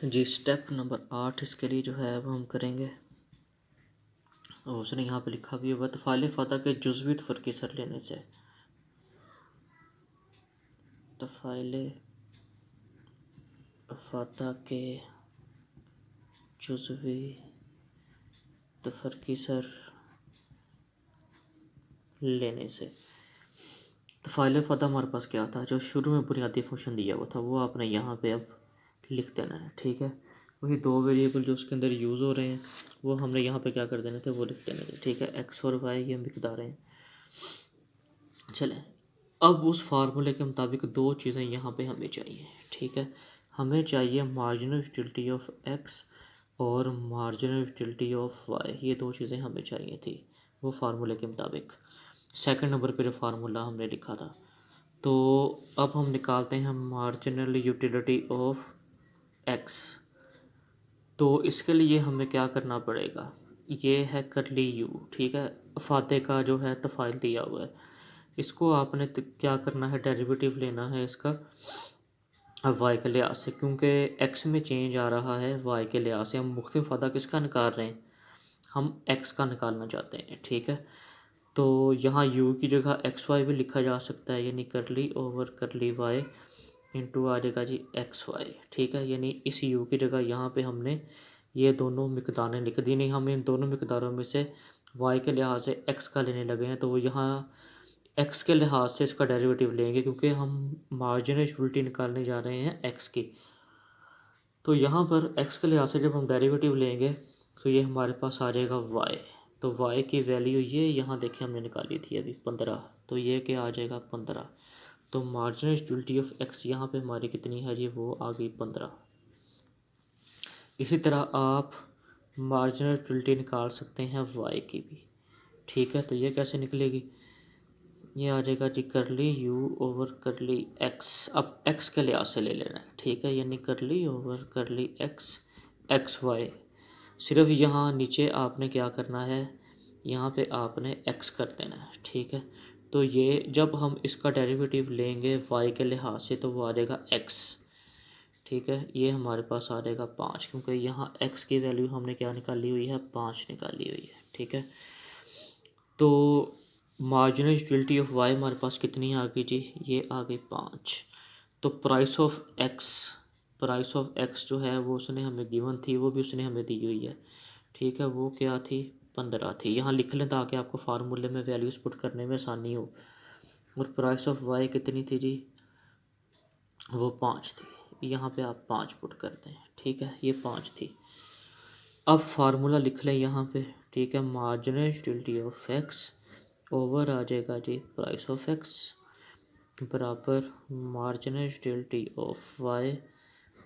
जी step number 8 इसके लिए जो है वो हम करेंगे। और उसने यहाँ पे लिखा भी हुआ तफ़ाइल फ़ाता के जुज़वी तफ़रकीसर लेने से। तफ़ाइल फ़ाता के जुज़वी तफ़रकीसर लेने से। तफ़ाइल फ़ाता हमारे पास क्या था, जो शुरू में बुनियादी फंक्शन दिया हुआ था वो आपने यहाँ पे अब लिख देना है। ठीक है, वही दो वेरिएबल जो उसके अंदर यूज़ हो रहे हैं वो हमने यहाँ पे क्या कर देने थे, वो लिख देने थे। ठीक है, एक्स और वाई ये मिक़दारें हैं। चलें, अब उस फार्मूले के मुताबिक दो चीज़ें यहाँ पे हमें चाहिए। ठीक है, हमें चाहिए मार्जिनल यूटिलिटी ऑफ एक्स और मार्जिनल यूटिलिटी ऑफ वाई, ये दो चीज़ें हमें चाहिए थी वो फार्मूले के मुताबिक। सेकंड नंबर पे जो फार्मूला हमने लिखा था, तो अब हम निकालते हैं मार्जिनल यूटिलिटी ऑफ एक्स। तो इसके लिए हमें क्या करना पड़ेगा, ये है करली यू। ठीक है, फाते का जो है तफ़ाइल दिया हुआ है, इसको आपने क्या करना है, डेरिवेटिव लेना है इसका वाई के लिहाज से, क्योंकि एक्स में चेंज आ रहा है वाई के लिहाज से। हम मुख्तलिफ फ़ादा किसका निकाल रहे हैं, हम एक्स का निकालना चाहते हैं। ठीक है, तो यहाँ यू की जगह एक्स वाई भी लिखा जा सकता है, यानी करली ओवर करली वाई इंटू आ जाएगा जी एक्स वाई। ठीक है, यानी इस यू की जगह यहाँ पे हमने ये दोनों मिक़दारें लिख दी। नहीं, हम इन दोनों मिक़दारों में से वाई के लिहाज से एक्स का लेने लगे हैं, तो वो यहाँ एक्स के लिहाज से इसका डेरिवेटिव लेंगे, क्योंकि हम मार्जिनल यूटिलिटी निकालने जा रहे हैं एक्स की। तो यहाँ पर एक्स के लिहाज से जब हम डेरिवेटिव लेंगे तो ये हमारे पास आ जाएगा वाई। तो वाई की वैल्यू ये यहाँ देखिए हमने निकाली थी अभी 15, तो ये क्या आ जाएगा 15। तो मार्जिनल यूटिलिटी ऑफ एक्स यहाँ पे हमारी कितनी है जी, वो आ गई 15। इसी तरह आप मार्जिनल यूटिलिटी निकाल सकते हैं वाई की भी। ठीक है, तो ये कैसे निकलेगी, ये आ जाएगा जी करली यू ओवर करली एक्स। अब एक्स के लिहाज से ले लेना है। ठीक है, यानी करली ओवर करली एक्स एक्स वाई। सिर्फ यहाँ नीचे आपने क्या करना है, यहाँ पे आपने एक्स कर देना है। ठीक है, तो ये जब हम इसका डेरिवेटिव लेंगे वाई के लिहाज से तो वो आ जाएगा एक्स। ठीक है, ये हमारे पास आ जाएगा 5, क्योंकि यहाँ एक्स की वैल्यू हमने क्या निकाली हुई है, 5 निकाली हुई है। ठीक है, तो मार्जिनल यूटिलिटी ऑफ वाई हमारे पास कितनी आ गई जी, ये आ गई 5। तो प्राइस ऑफ एक्स जो है वो उसने हमें गिवन थी, वो भी उसने हमें दी हुई है। ठीक है, वो क्या थी, 15 थी। यहाँ लिख लें ताकि आपको फार्मूले में वैल्यूज़ पुट करने में आसानी हो। और प्राइस ऑफ वाई कितनी थी जी, वो 5 थी। यहाँ पे आप 5 पुट करते हैं। ठीक है, ये 5 थी। अब फार्मूला लिख लें यहाँ पे। ठीक है, marginal utility of x over आ जाएगा जी प्राइस ऑफ एक्स बराबर marginal utility of y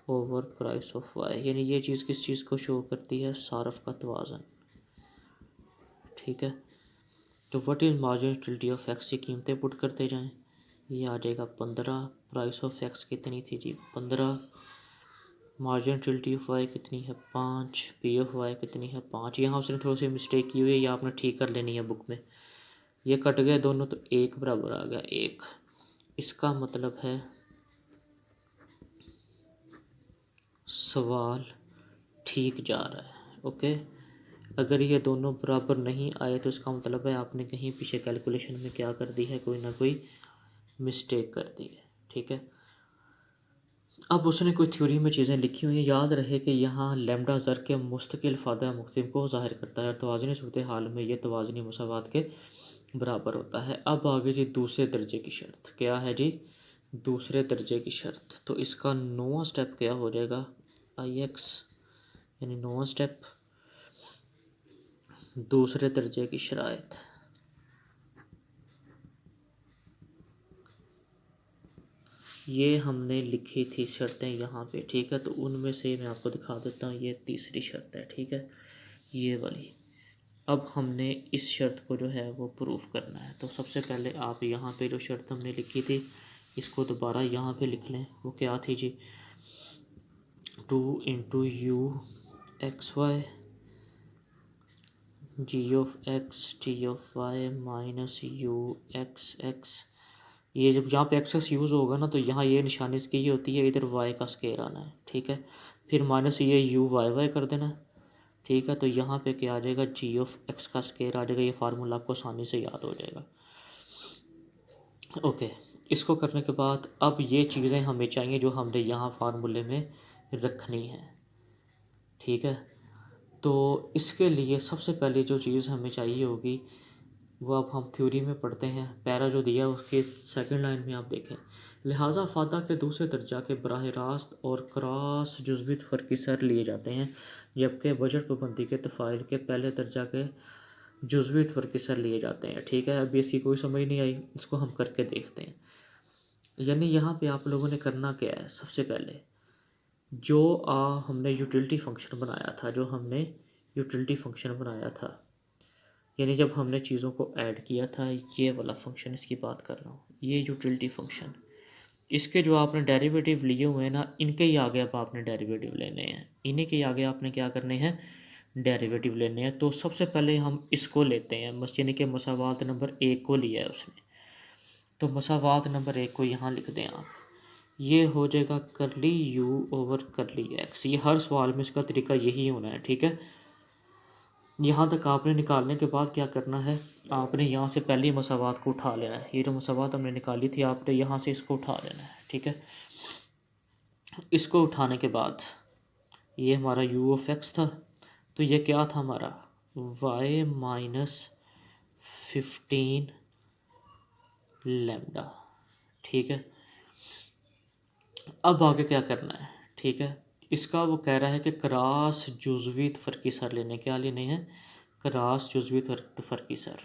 over price of y. यानी ये चीज़ किस चीज़ को शो करती है, सारफ का तवाज़न। ठीक है, तो what is marginal utility of x की कीमतें पुट करते जाएं। ये आ जाएगा 15। प्राइस ऑफ एक्स कितनी थी जी, 15। मार्जिनल यूटिलिटी ऑफ वाई कितनी है, 5। पी ऑफ वाई कितनी है, 5। यहाँ उसने थोड़ी सी मिस्टेक की हुई है, या आपने ठीक कर लेनी है बुक में। ये कट गए दोनों तो 1 बराबर आ गया 1। इसका मतलब है सवाल ठीक जा रहा है। ओके, अगर ये दोनों बराबर नहीं आए तो इसका मतलब है आपने कहीं पीछे कैलकुलेशन में क्या कर दी है, कोई ना कोई मिस्टेक कर दी है। ठीक है, अब उसने कोई थ्योरी में चीज़ें लिखी हुई हैं। याद रहे कि यहाँ लैम्डा ज़र के मुस्तकिल फ़ादा मुख्तलिफ को ज़ाहिर करता है, तवाज़नी सूरत हाल में ये तवाज़नी मसावात के बराबर होता है। अब आगे जी दूसरे दर्जे की शर्त क्या है जी, दूसरे दर्जे की शर्त। तो इसका 9वां स्टेप क्या हो जाएगा, आई एक्स, यानी 9वां स्टेप दूसरे दर्जे की शराइत। ये हमने लिखी थी शर्तें यहाँ पे। ठीक है, तो उनमें से मैं आपको दिखा देता हूँ, ये तीसरी शर्त है। ठीक है, ये वाली। अब हमने इस शर्त को जो है वो प्रूफ करना है। तो सबसे पहले आप यहाँ पे जो शर्त हमने लिखी थी इसको दोबारा यहाँ पे लिख लें। वो क्या थी जी, 2 into u x y g of x t of y minus u x x ये जब यहाँ पे एक्सेस यूज़ होगा ना तो यहाँ ये निशानी इसकी ये होती है, इधर वाई का स्केयर आना है, ठीक है। फिर माइनस ये यू वाई वाई कर देना, ठीक है। तो यहाँ पे क्या आ जाएगा, जी ऑफ एक्स का स्केयर आ जाएगा। ये फार्मूला आपको आसानी से याद हो जाएगा। ओके, इसको करने के बाद अब ये चीज़ें हमें चाहिए जो हमने यहाँ फार्मूले में रखनी है, ठीक है। तो इसके लिए सबसे पहले जो चीज़ हमें चाहिए होगी वो अब हम थ्योरी में पढ़ते हैं। पैरा जो दिया है उसके सेकंड लाइन में आप देखें, लिहाजा फादा के दूसरे दर्जा के बराह रास्त और क्रॉस जुज़वित फ़र्क़ीसर लिए जाते हैं, जबकि बजट पाबंदी के तफ़ाइल के पहले दर्जा के जुज़वित फ़र्क़ीसर लिए जाते हैं, ठीक है। अभी इसकी कोई समझ नहीं आई, इसको हम करके देखते हैं। यानी यहाँ पे आप लोगों ने करना क्या है, सबसे पहले जो हमने यूटिलिटी फ़ंक्शन बनाया था, यानी जब हमने चीज़ों को ऐड किया था, ये वाला फंक्शन इसकी बात कर रहा हूँ, ये यूटिलिटी फंक्शन, इसके जो आपने डेरिवेटिव लिए हुए हैं ना, इनके ही आगे अब आपने डेरिवेटिव लेने हैं, इन्हीं के आगे आपने क्या करने हैं, डेरिवेटिव लेने हैं। तो सबसे पहले हम इसको लेते हैं, यानी कि मसावात नंबर 1 को लिया है उसने, तो मसावात नंबर 1 को यहाँ लिख दें आप। ये हो जाएगा करली यू ओवर करली एक्स। ये हर सवाल में इसका तरीका यही होना है, ठीक है। यहाँ तक आपने निकालने के बाद क्या करना है, आपने यहाँ से पहली मसावात को उठा लेना है। ये जो मसावात हमने निकाली थी, आपने यहाँ से इसको उठा लेना है, ठीक है। इसको उठाने के बाद ये हमारा u ऑफ x था, तो ये क्या था हमारा y माइनस 15 लैम्डा, ठीक है। अब आगे क्या करना है, ठीक है। इसका वो कह रहा है कि क्रॉस जुज़वित फ़र्क़ीसर लेने, क्या लेने हैं, क्रॉस जुज़वित फ़र्क़ीसर।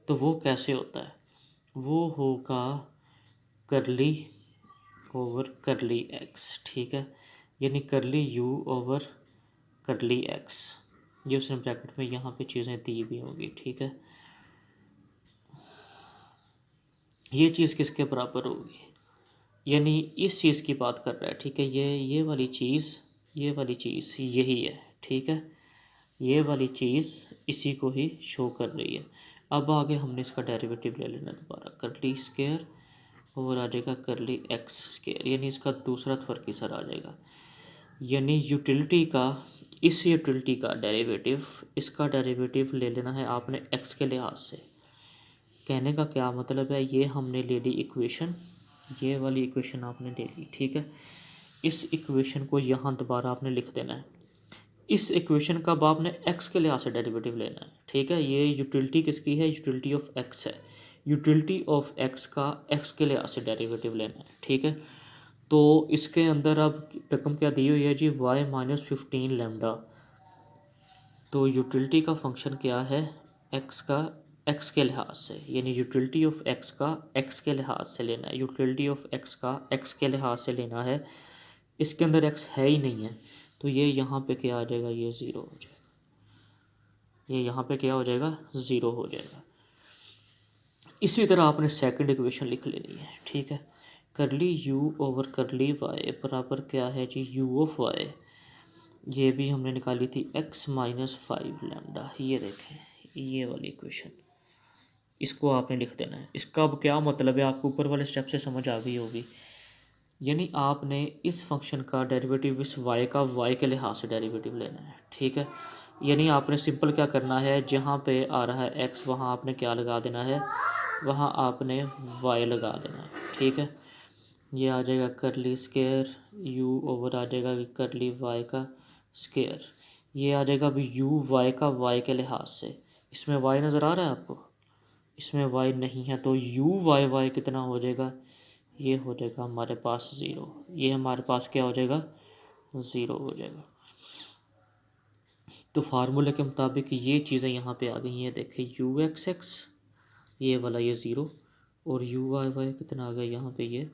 तो वो कैसे होता है, वो होगा करली ओवर करली एक्स, ठीक है। यानी करली यू ओवर करली एक्स, ये उसने ब्रैकेट में यहाँ पे चीज़ें दी भी होगी, ठीक है। ये चीज़ किसके बराबर होगी, यानी इस चीज़ की बात कर रहा है, ठीक है। ये वाली चीज़ यही है, ठीक है। ये वाली चीज़ इसी को ही शो कर रही है। अब आगे हमने इसका डेरिवेटिव ले लेना दोबारा, करली स्केयर और आ जाएगा करली एक्स स्केयर, यानी इसका दूसरा फ़र्क़ीसर आ जाएगा। यानी इस यूटिलिटी का डेरिवेटिव, इसका डेरिवेटिव ले लेना है आपने एक्स के लिहाज से। कहने का क्या मतलब है, ये हमने ले ली इक्वेशन, ये वाली इक्वेशन आपने ले ली, ठीक है। इस इक्वेशन को यहाँ दोबारा आपने लिख देना है। इस इक्वेशन का अब आपने एक्स के लिहाज से डेरिवेटिव लेना है, ठीक है। ये यूटिलिटी किसकी है, यूटिलिटी ऑफ एक्स है। यूटिलिटी ऑफ एक्स का एक्स के लिहाज से डेरिवेटिव लेना है, ठीक है। तो इसके अंदर अब रकम क्या दी हुई है जी, y माइनस 15 लैम्डा। तो यूटिलिटी का फंक्शन क्या है, एक्स का एक्स के लिहाज से, यानी यूटिलिटी ऑफ एक्स का एक्स के लिहाज से लेना है। यूटिलिटी ऑफ एक्स का एक्स के लिहाज से लेना है, इसके अंदर एक्स है ही नहीं है, तो ये यहाँ पे क्या आ जाएगा, ये ज़ीरो हो जाएगा। ये यहाँ पे क्या हो जाएगा, ज़ीरो हो जाएगा। इसी तरह आपने सेकंड इक्वेशन लिख लेनी है, ठीक है। करली u ओवर करली y बराबर क्या है जी, u ऑफ y, ये भी हमने निकाली थी x माइनस 5 लैम्डा। ये देखें, ये वाली इक्वेशन, इसको आपने लिख देना है। इसका अब क्या मतलब है, आपको ऊपर वाले स्टेप से समझ आ गई होगी। यानी आपने इस फंक्शन का डेरिवेटिव, इस y का y के लिहाज से डेरिवेटिव लेना है, ठीक है। यानी आपने सिंपल क्या करना है, जहाँ पे आ रहा है x, वहाँ आपने क्या लगा देना है, वहाँ आपने y लगा देना है, ठीक है। ये आ जाएगा करली स्केयर u ओवर आ जाएगा करली y का स्केयर। ये आ जाएगा अभी u y का y के लिहाज से। इसमें y नज़र आ रहा है आपको, इसमें y नहीं है, तो u y कितना हो जाएगा, ये हो जाएगा हमारे पास ज़ीरो। ये हमारे पास क्या हो जाएगा, ज़ीरो हो जाएगा। तो फार्मूले के मुताबिक ये चीज़ें यहाँ पे आ गई हैं। देखिए यू एक्स एक्स, ये वाला ये ज़ीरो, और यू वाई वाई कितना आ गया, यहाँ पे ये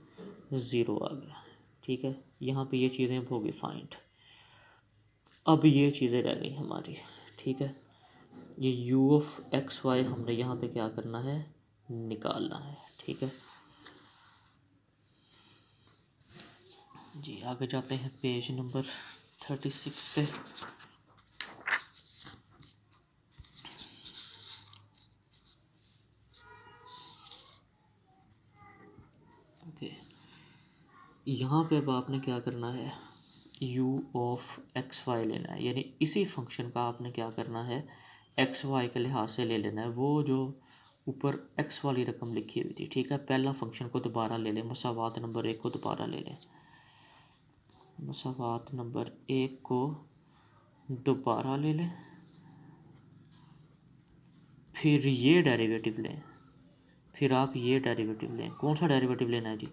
ज़ीरो आ गया, ठीक है। यहाँ पे ये चीज़ें होगी फाइंड। अब ये चीज़ें रह गई हमारी, ठीक है। ये यू ऑफ एक्स वाई हमने यहाँ पे क्या करना है, निकालना है, ठीक है जी। आगे जाते हैं पेज नंबर 36 पे। यहाँ पे अब आपने क्या करना है, u ऑफ एक्स वाई लेना है, यानी इसी फंक्शन का आपने क्या करना है, एक्स वाई के लिहाज से ले लेना है। वो जो ऊपर x वाली रकम लिखी हुई थी, ठीक है, पहला फंक्शन को दोबारा ले लें, मसावात नंबर 1 को दोबारा ले लें, मसावात नंबर 1 को दोबारा ले लें, फिर ये डेरिवेटिव लें, फिर आप ये डेरिवेटिव लें। कौन सा डेरिवेटिव लेना है जी,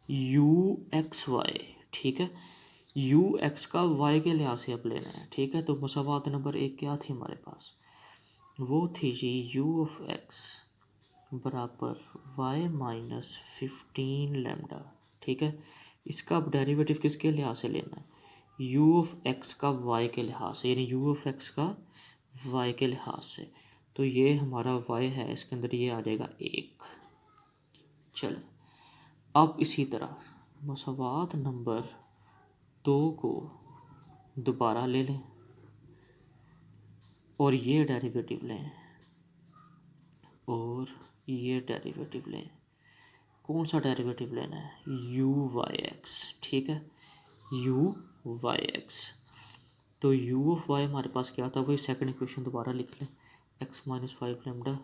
यू एक्स वाई, ठीक है, यू एक्स का वाई के लिहाज से अब लेना है, ठीक है। तो मसावात नंबर 1 क्या थी हमारे पास, वो थी जी यू ऑफ एक्स बराबर वाई माइनस 15 लैम्डा, ठीक है। इसका अब डेरिवेटिव किसके लिहाज से लेना है, यू ऑफ एक्स का वाई के लिहाज से, यानी यू ऑफ एक्स का वाई के लिहाज से। तो ये हमारा वाई है, इसके अंदर ये आ जाएगा 1। चलो अब इसी तरह मसावात नंबर 2 को दोबारा ले लें और ये डेरिवेटिव लें और ये डेरिवेटिव लें। कौन सा डेरिवेटिव लेना है, यू वाई एक्स, ठीक है, यू वाई एक्स। तो यू ऑफ वाई हमारे पास क्या था, वही सेकंड इक्वेशन दोबारा लिख लें, एक्स माइनस 5 लैम्डा।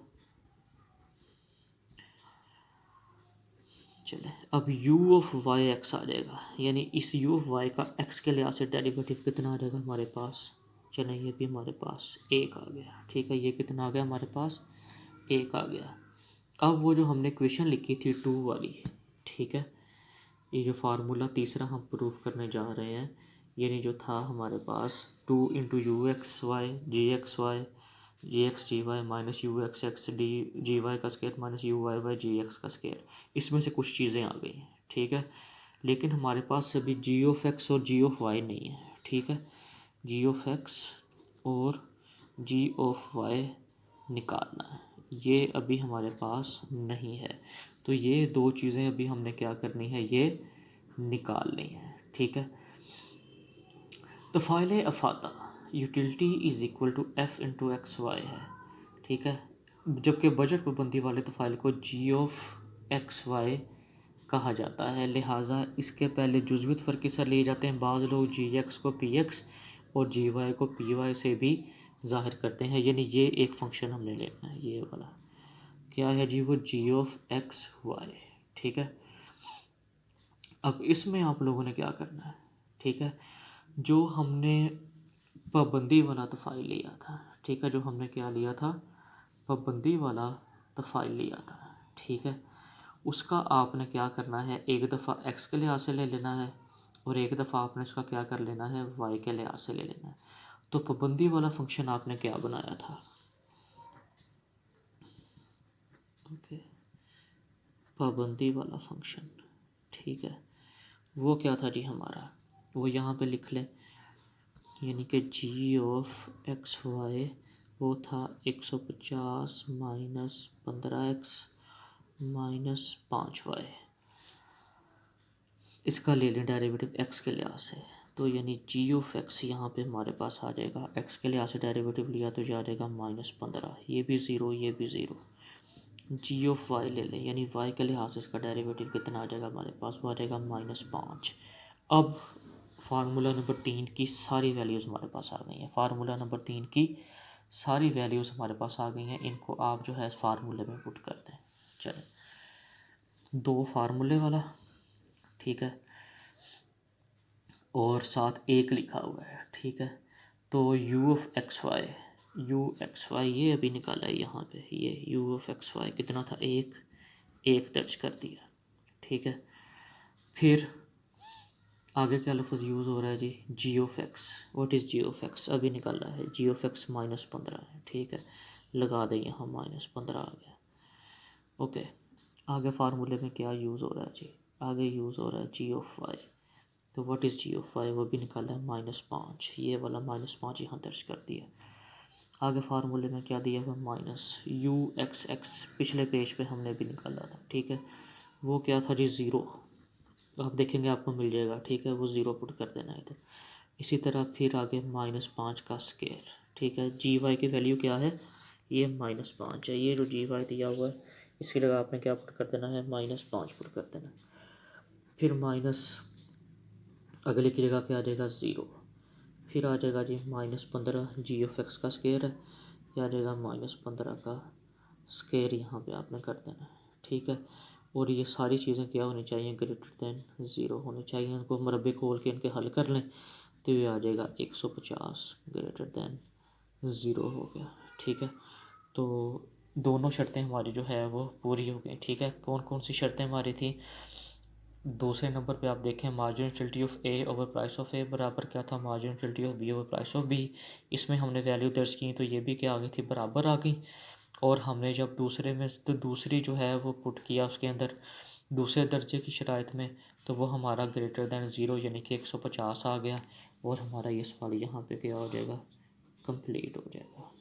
चले अब u ऑफ वाई एक्स आ जाएगा, यानी इस u ऑफ वाई का x के लिहाज से डेरिवेटिव कितना आ जाएगा हमारे पास, चले ये भी हमारे पास 1 आ गया, ठीक है। ये कितना आ गया हमारे पास, 1 आ गया। अब वो जो हमने इक्वेशन लिखी थी 2 वाली, ठीक है, ये जो फार्मूला तीसरा हम प्रूव करने जा रहे हैं, यानी जो था हमारे पास 2 into u x y g x g y minus u x x d g y का square minus u y y g x का स्केयर, इसमें से कुछ चीज़ें आ गई हैं, ठीक है। लेकिन हमारे पास अभी जी ऑफ एक्स और जी ऑफ वाई नहीं है, ठीक है। जी ऑफ एक्स और जी ऑफ वाई निकालना है, ये अभी हमारे पास नहीं है। तो ये दो चीज़ें अभी हमने क्या करनी है, ये निकालनी है, ठीक है। तो फाइल अफादा utility is equal to f into x y है, ठीक है। जबकि बजट पाबंदी वाले तो फाइल को जी ऑफ एक्स वाई कहा जाता है, लिहाजा इसके पहले जुज़वित फ़र्क से लिए जाते हैं। बाज़ लोग जी एक्स को पी एक्स और जी वाई को पी वाई से भी ज़ाहिर करते हैं, यानी ये एक फंक्शन हमने लेना है, ये वाला क्या है जी, वो जी ऑफ एक्स वाई, ठीक है। अब इसमें आप लोगों ने क्या करना है, ठीक है, जो हमने पाबंदी वाला तफ़ाइल लिया था, ठीक है, जो हमने क्या लिया था, पाबंदी वाला तफ़ाइल लिया था, ठीक है, उसका आपने क्या करना है, एक दफ़ा एक्स के लिहाज से ले लेना है और एक दफ़ा आपने इसका क्या कर लेना है, वाई के लिहाज से ले लेना है। तो पाबंदी वाला फंक्शन आपने क्या बनाया था, ओके, पाबंदी वाला फंक्शन, ठीक है, वो क्या था जी हमारा, वो यहाँ पे लिख लें, यानी कि जी ऑफ एक्स वाई वो था 150 माइनस 15x माइनस 5y, इसका ले लें डेरिवेटिव x के लिहाज से। तो यानी जी ऑफ एक्स यहाँ पे हमारे पास आ जाएगा, x के लिहाज से डेरिवेटिव लिया तो जा जाएगा -15, ये भी ज़ीरो ये भी ज़ीरो। जी ऑफ वाई ले लें, यानी y के लिहाज से इसका डेरिवेटिव कितना आ जाएगा हमारे पास, वो आ जाएगा -5। अब फार्मूला नंबर 3 की सारी वैल्यूज़ हमारे पास आ गई हैं, फार्मूला नंबर 3 की सारी वैल्यूज़ हमारे पास आ गई हैं, इनको आप जो है इस फार्मूले में पुट कर दें। चलें, 2 फार्मूले वाला, ठीक है, और साथ 1 लिखा हुआ है, ठीक है। तो यू ऑफ एक्स वाई ये अभी निकाला है यहाँ पे, ये यू ऑफ एक्स वाई कितना था, 1 दर्ज कर दिया, ठीक है। फिर आगे क्या लफ्ज़ यूज़ हो रहा है g, g of x, what is g of x अभी निकाला है, जी ऑफ एक्स -15 है, ठीक है, लगा दें यहाँ -15 आ गया, ओके। आगे फार्मूले में क्या यूज़ हो रहा है जी, आगे यूज़ हो रहा है जी ऑफ वाई, तो what is g of y वो भी निकाला है -5, ये वाला -5 यहाँ दर्ज कर दिया। आगे फार्मूले में क्या दिया हुआ, माइनस यू एक्स एक्स पिछले पेज पे हमने भी निकाला था, ठीक है, वो क्या था जी, ज़ीरो, आप देखेंगे आपको मिल जाएगा, ठीक है, वो ज़ीरो पुट कर देना है इधर। इसी तरह फिर आगे -5 का स्केयर, ठीक है, जी वाई की वैल्यू क्या है, ये -5 है, ये जो जी वाई दिया हुआ है इसकी जगह आपने क्या पुट कर देना है, -5 पुट कर देना। फिर माइनस अगले की जगह क्या आ जाएगा 0। फिर आ जाएगा जी -15 जी ऑफ एक्स का स्केयर है, यह आ जाएगा -15 का स्केयर यहाँ पे आपने कर देना है, ठीक है। और ये सारी चीज़ें क्या होनी चाहिए, ग्रेटर दैन 0 होनी चाहिए। इनको मरबे खोल के इनके हल कर लें तो ये आ जाएगा 150 ग्रेटर दैन 0 हो गया, ठीक है। तो दोनों शर्तें हमारी जो है वो पूरी हो गई, ठीक है। कौन कौन सी शर्तें हमारी थी, दूसरे नंबर पे आप देखें margin utility of a over price of a बराबर क्या था, margin utility of b over price of b. इसमें हमने वैल्यू दर्ज की तो ये भी क्या आ गई थी, बराबर आ गई। और हमने जब दूसरे में तो दूसरी जो है वो पुट किया उसके अंदर दूसरे दर्जे की शराइत में, तो वो हमारा ग्रेटर दैन 0 यानी कि 150 आ गया। और हमारा ये सवाल यहाँ पे क्या हो जाएगा, कंप्लीट हो जाएगा।